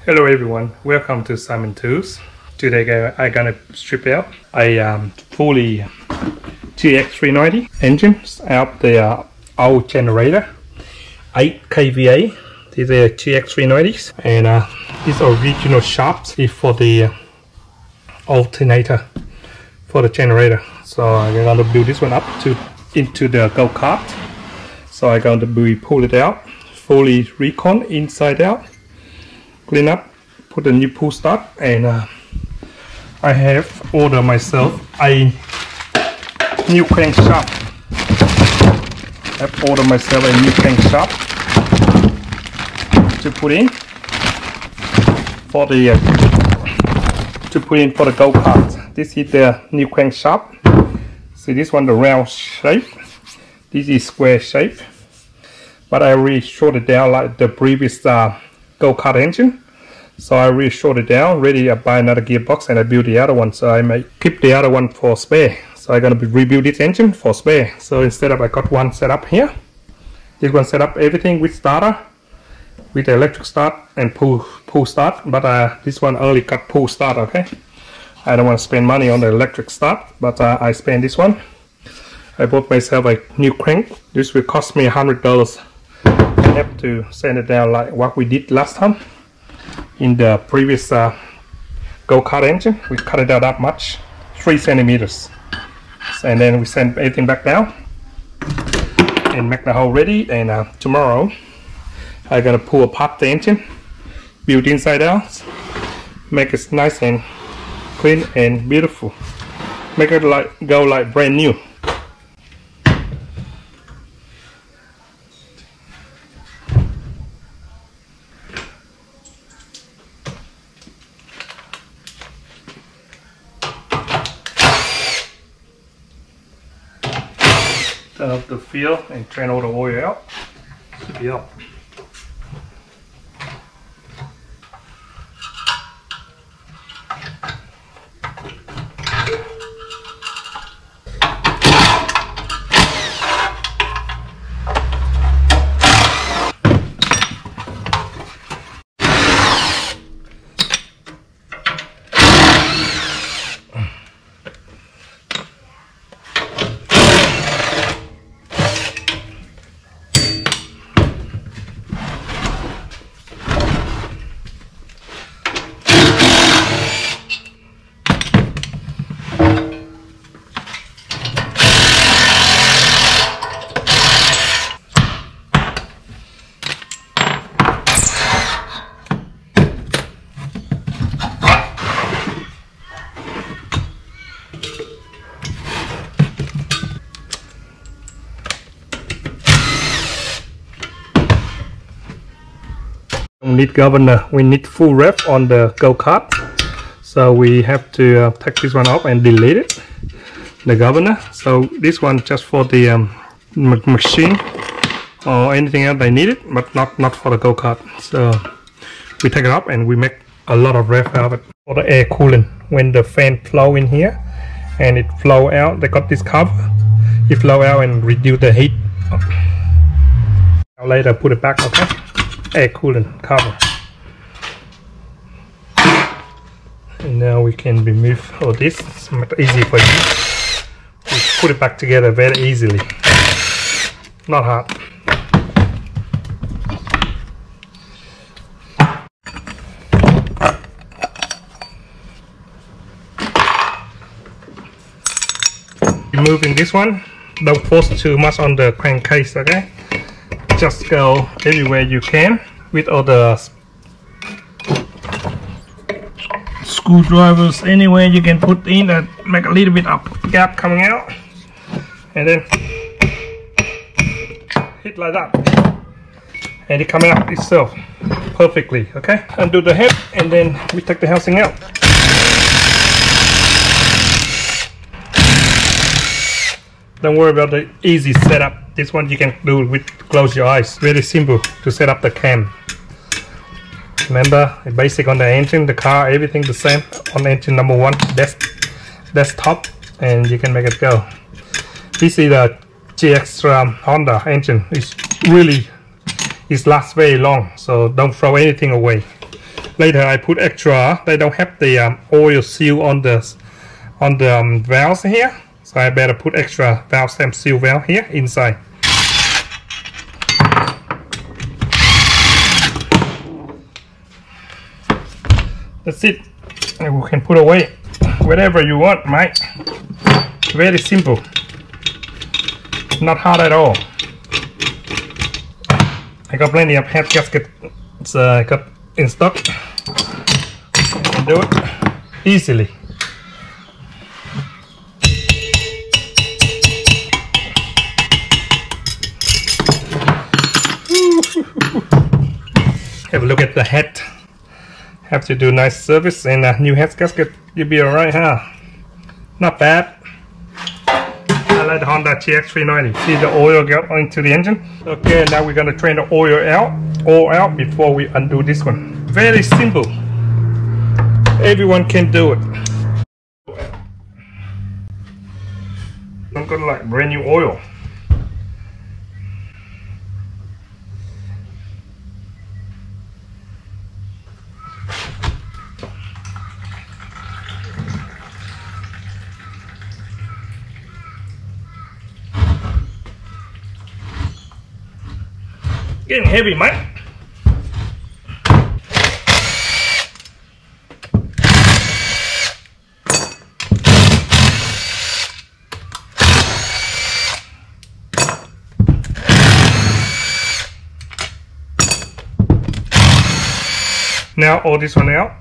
Hello everyone, welcome to Simon Tools. Today I'm gonna strip out a fully gx390 engine out the old generator, 8 kVA. These are gx390s, and this original shaft is for the alternator for the generator. So I'm gonna build this one up into the go-kart. So I'm going to pull it out, fully recon inside out, clean up, put a new pull start, and I have ordered myself a new crankshaft. I've ordered myself a new crankshaft to put in for the go-kart. This is the new crankshaft. See this one, the round shape. This is square shape, but I really short it down like the previous go-kart engine. So I really short it down, ready to buy another gearbox, and I build the other one, so I may keep the other one for spare. So I'm gonna rebuild this engine for spare. So instead of, I got one set up here. This one set up everything with starter, with the electric start and pull start, but this one only got pull start. Okay, I don't want to spend money on the electric start, but I spend this one. I bought myself a new crank. This will cost me $100. I have to sand it down like what we did last time in the previous go-kart engine. We cut it out that much, 3 centimeters, and then we sand everything back down and make the hole ready. And tomorrow I'm gonna pull apart the engine, build inside out, make it nice and clean and beautiful, make it go like brand new. Turn up the fuel and drain all the oil out. Should be up. We need governor, we need full ref on the go-kart, so we have to take this one off and delete it, the governor. So this one just for the machine or anything else they need it, but not for the go-kart. So we take it up and we make a lot of ref out of it for the air cooling. When the fan flow in here and it flow out, they got this cover, it flow out and reduce the heat. I'll later put it back. Okay, air cooling cover. And now we can remove all this. It's much easy for you. We put it back together very easily, not hard. Removing this one, don't force too much on the crankcase. Okay, just go everywhere you can with all the screwdrivers, anywhere you can put in and make a little bit of gap coming out, and then hit like that, and it come out itself perfectly. Okay, undo the head, and then we take the housing out. Don't worry about the easy setup. This one you can do with close your eyes. Very simple to set up the cam. Remember, basic on the engine, the car, everything the same on engine number 1. Desktop, and you can make it go. This is the GX Honda engine. It lasts very long, so don't throw anything away. Later I put extra. They don't have the oil seal on the valves here, so I better put extra valve stem seal valve here inside. That's it. And we can put away whatever you want, mate. Very simple. Not hard at all. I got plenty of head gaskets got in stock. I can do it easily. Have a look at the head. Have to do nice service and a new head gasket. You'll be alright, huh? Not bad. I like the Honda gx390. See the oil got into the engine. Okay, now we're gonna drain the oil out before we undo this one. Very simple. Everyone can do it. I'm gonna like brand new oil. Getting heavy, mate. Now all this one out.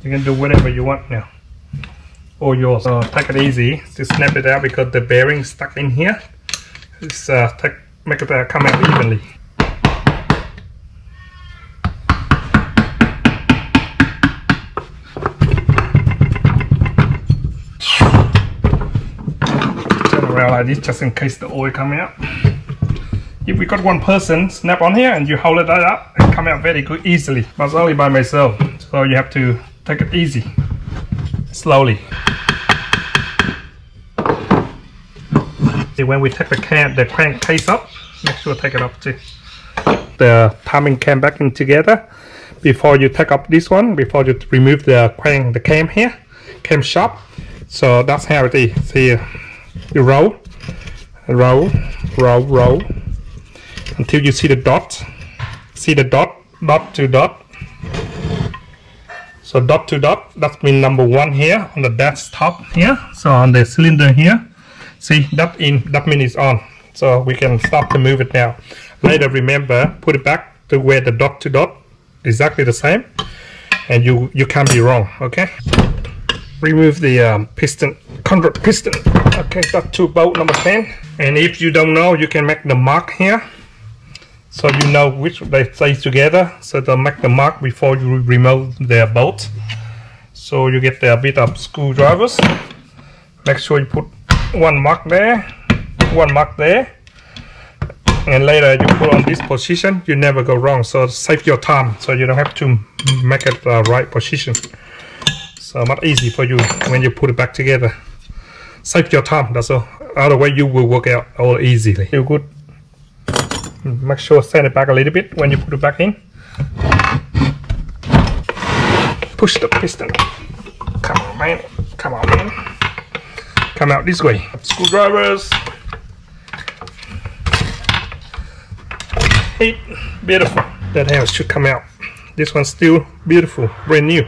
You can do whatever you want now. All yours. Take it easy. Just snap it out because the bearing stuck in here. Just make it come out evenly. Like this just in case the oil come out. If we got one person, snap on here and you hold it up and come out very good easily. But it's only by myself, so you have to take it easy, slowly. See, when we take the crankcase up, make sure to take it up too. The timing cam back in together before you take up this one, before you remove the cam here, cam shop. So that's how it is. See, you roll until you see the dot. See the dot to dot. So dot to dot, that's mean number 1 here on the desktop here. So on the cylinder here, see that means it's on. So we can start to move it now. Later, remember, put it back to where the dot to dot exactly the same, and you can't be wrong. Okay. Remove the piston, convert piston. Okay, that's to bolt number 10. And if you don't know, you can make the mark here, so you know which they stay together. So they'll make the mark before you remove the bolt. So you get a bit of screwdrivers. Make sure you put one mark there, one mark there, and later you put on this position. You never go wrong. So save your time. So you don't have to make it the right position. So much easy for you when you put it back together. Save your time, that's all. Otherwise you will work out all easily. Feel good. Make sure send it back a little bit when you put it back in. Push the piston. Come on, man. Come on, man. Come out this way. Screwdrivers. 8. Beautiful. That how it should come out. This one's still beautiful, brand new.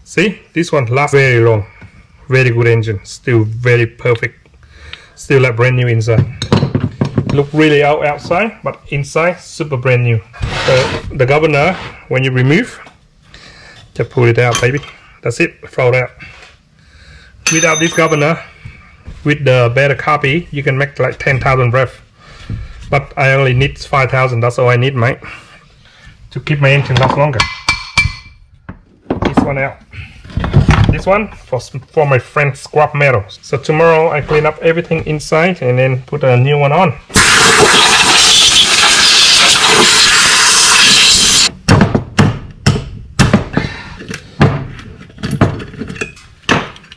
See, this one lasts very long. Very good engine, still very perfect, still like brand new inside. Look really outside, but inside super brand new. The governor, when you remove, just pull it out, baby. That's it, throw it out. Without this governor, with the better copy, you can make like 10,000 rev. But I only need 5,000. That's all I need, mate, to keep my engine last longer. This one out. This one for my friend scrap metal. So tomorrow I clean up everything inside and then put a new one on.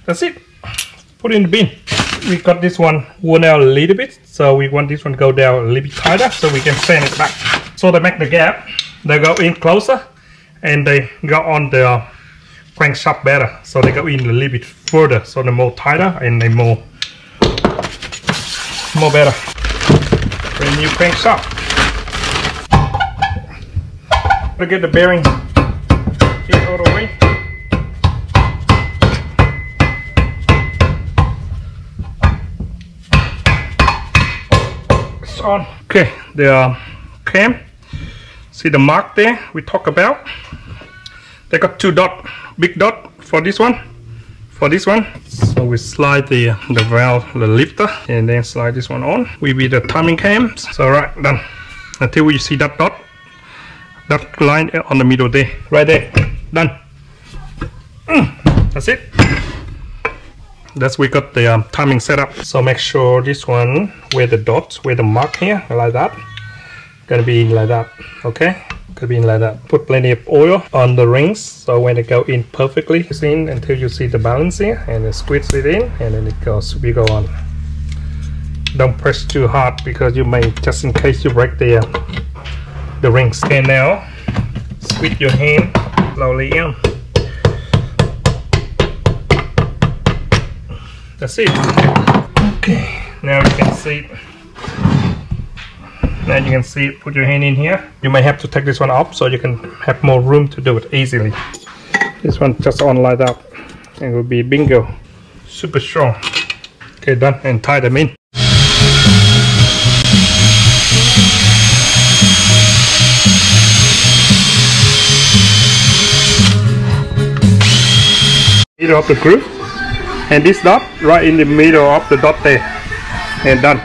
That's it. Put it in the bin. We got this one worn out a little bit, so we want this one to go down a little bit tighter so we can sand it back. So to make the gap, they go in closer and they go on the crankshaft better, so they go in a little bit further, so they're more tighter and they more better. Brand new crankshaft. To get the bearing in all the way. It's on. Okay, the cam. See the mark there we talked about? They got 2 dots, big dot for this one, So we slide the valve, the lifter, and then slide this one on. We be the timing cams. So right, done. Until you see that dot, that line on the middle there, right there, done. That's it. That's we got the timing set up. So make sure this one, where the dots, where the mark here, like that, gonna be like that, okay? Could be in like that. Put plenty of oil on the rings, so when they go in perfectly, it's in until you see the balance here, and then squeeze it in, and then it goes. We go on. Don't press too hard because you may, just in case you break the rings. And now, squeeze your hand slowly in. That's it. Okay, now you can see it. Now you can see it, put your hand in here. You may have to take this one off so you can have more room to do it easily. This one just on like that, and it will be bingo. Super strong. Okay, done, and tie them in. Middle of the groove, and this dot right in the middle of the dot there, and done.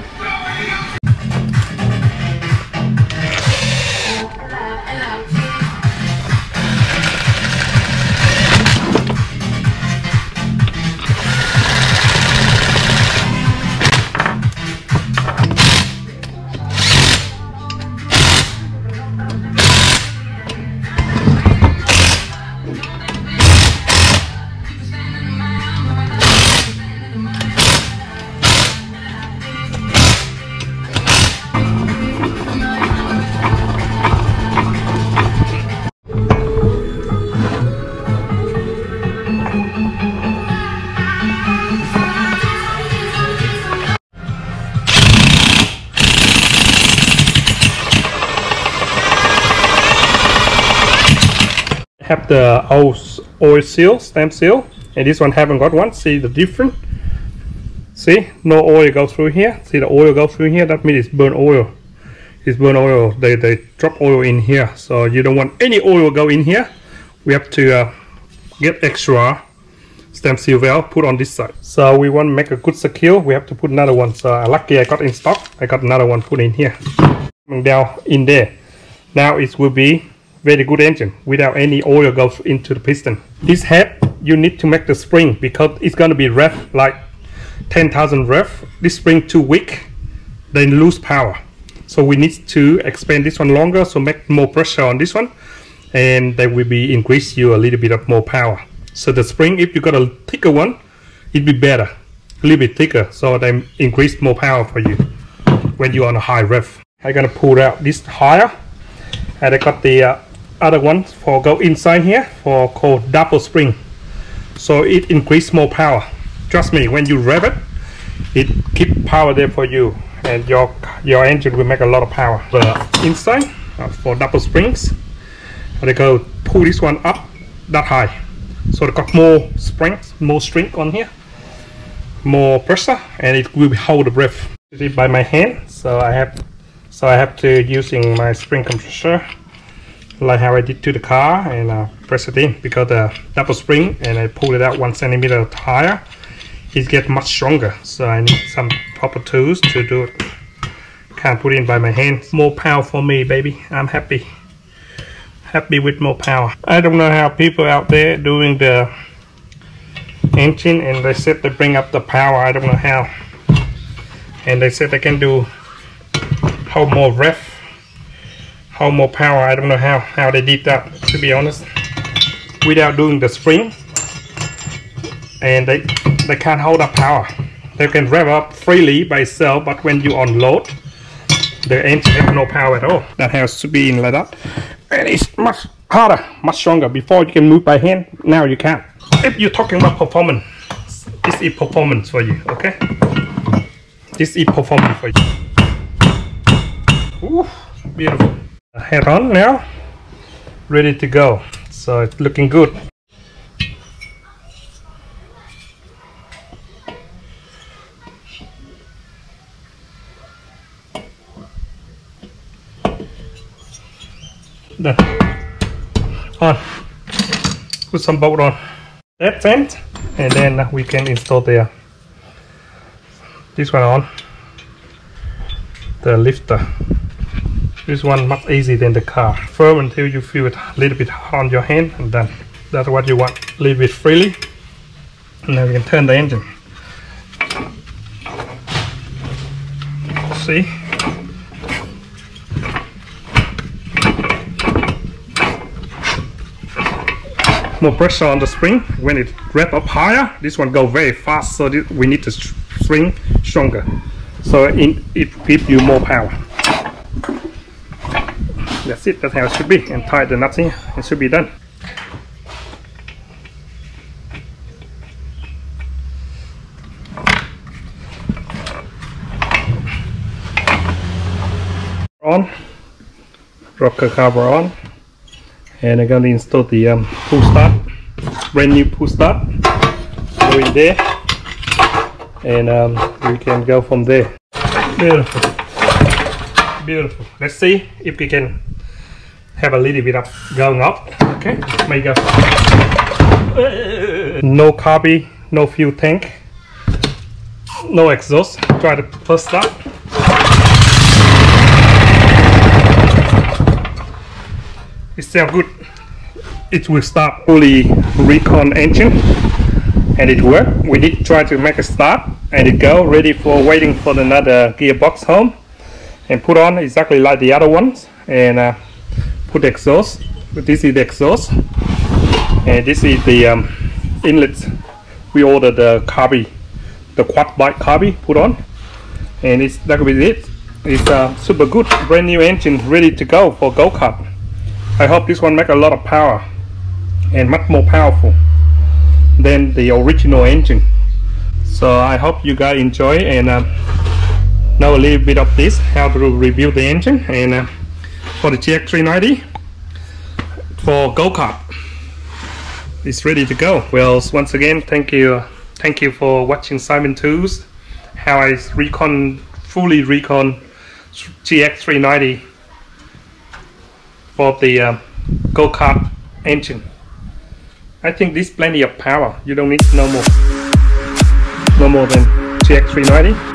Have the oil seal, stamp seal, and this one haven't got one. See the difference? See, no oil go through here. See the oil go through here, that means it's burnt oil. It's burnt oil. They drop oil in here, so you don't want any oil go in here. We have to get extra stamp seal valve put on this side. So we want to make a good secure, we have to put another one. So lucky I got in stock, I got another one put in here. Down in there. Now it will be very good engine without any oil goes into the piston. This head you need to make the spring because it's going to be rev like 10,000 rev. This spring too weak, then lose power. So we need to expand this one longer, so make more pressure on this one, and they will be increase you a little bit of more power. So the spring, if you got a thicker one, it'd be better, a little bit thicker, so they increase more power for you when you're on a high rev. I'm gonna pull out this higher, and I got the other one for go inside here for called double spring, so it increase more power. Trust me, when you rev it, it keep power there for you, and your engine will make a lot of power. The inside for double springs, and I go pull this one up that high, so it got more springs, more strength on here, more pressure, and it will hold the rev. Do it by my hand, so I have to using my spring compressor, like how I did to the car, and press it in because the double spring, and I pull it out 1 centimeter higher. It gets much stronger, so I need some proper tools to do it. Can't put it in by my hand. More power for me, baby. I'm happy with more power. I don't know how people out there doing the engine, and they said they bring up the power. I don't know how, and they said they can do how more rev, how more power. I don't know how they did that, to be honest, without doing the spring, and they can't hold up power. They can rev up freely by itself, but when you unload, the engine has no power at all. That has to be in like that, and it's much harder, much stronger. Before you can move by hand, now you can't. If you're talking about performance, this is performance for you, okay? This is performance for you. Ooh, beautiful. Head on now, ready to go. So it's looking good. Done. On. Put some bolt on. That vent, and then we can install this one on the lifter. This one much easier than the car. Firm until you feel it a little bit on your hand, and then that's what you want. Leave it freely, and then we can turn the engine. See? More pressure on the spring. When it rev up higher, this one go very fast, so we need to swing stronger, so it gives you more power. That's it. That's how it should be. And tie the nuts in. It should be done. On, rocker cover on, and I'm going to install the pull start, brand new pull start. Go in there, and we can go from there. Beautiful, beautiful. Let's see if we can have a little bit of going up. Okay, may go. No carby, no fuel tank, no exhaust. Try the first start. It sounds good. It will start fully recon engine, and it worked. We did try to make a start, and it go ready for waiting for another gearbox home, and put on exactly like the other ones, and put the exhaust. This is the exhaust, and this is the inlet. We ordered the carby, the quad bike carby, put on, and that will be it. It's super good, brand new engine, ready to go for go-kart. I hope this one make a lot of power and much more powerful than the original engine. So I hope you guys enjoy and know a little bit of this, how to review the engine, and for the gx390 for go-kart, it's ready to go. Well, once again, thank you for watching Simon Tools, how I fully recon gx390 for the go-kart engine. I think this plenty of power. You don't need no more than gx390.